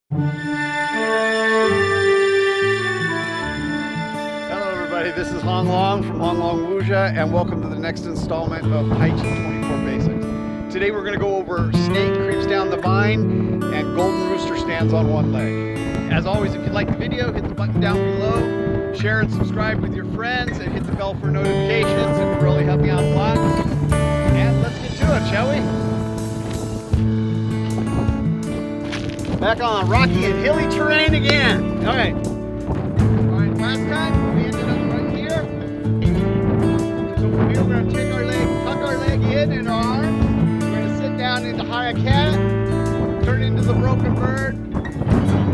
Hello everybody, this is Hong Long from Hong Long Wuxia, and welcome to the next installment of Tai Chi 24 Basics. Today we're going to go over Snake Creeps Down the Vine and Golden Rooster Stands on one leg. As always, if you like the video, hit the button down below, share and subscribe with your friends, and hit the bell for notifications. It would really help me out a lot. And let's get to it, shall we? Back on rocky and hilly terrain again. All right, last time we ended up right here. So from here we're going to take our leg, tuck our leg in our arm. We're going to sit down into high cat, turn into the broken bird.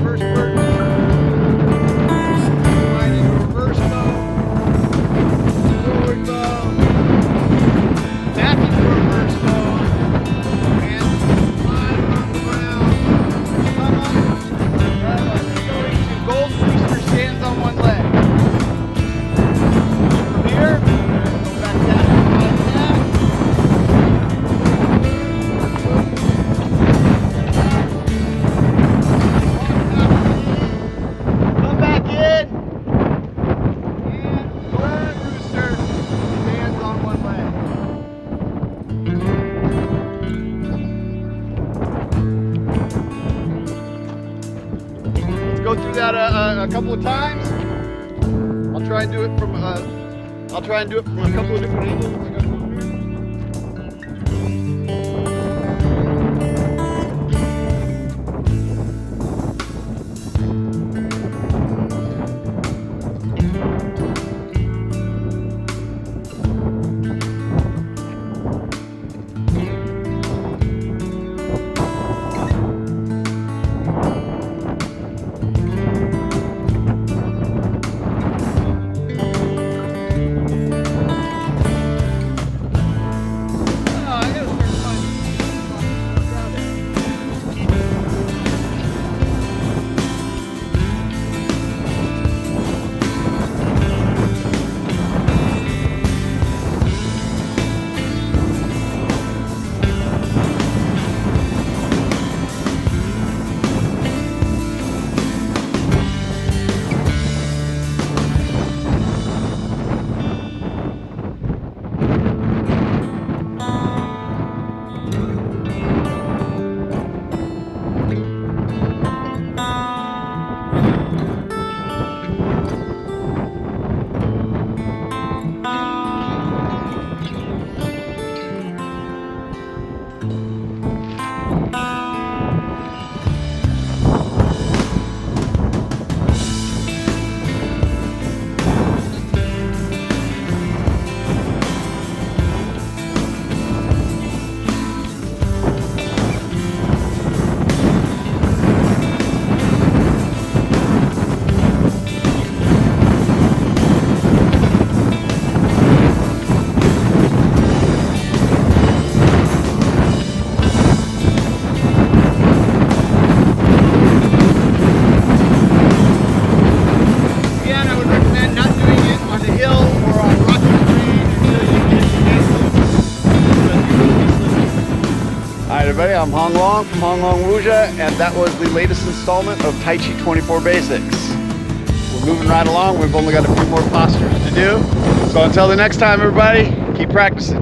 First bird. Right into reverse bow. Forward bow. Back into reverse bow. And climb on the ground. Come up. Right, let's go into Golden Rooster Stands on one leg. From here, go back down to high cat. Come back in. And Golden Rooster stands on one leg. Let's go through that a couple of times. I'll try and do it from a couple of different angles. Everybody, I'm Hong Long from Hong Long Wuxia, and that was the latest installment of Tai Chi 24 Basics. We're moving right along. We've only got a few more postures to do. So until the next time, everybody, keep practicing.